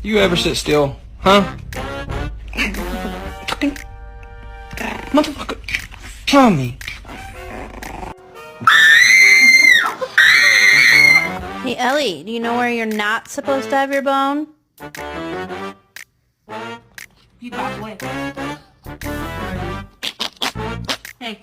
You ever sit still, huh? Motherfucker. Tommy. Hey, Ellie, do you know where you're not supposed to have your bone? You back away. Hey.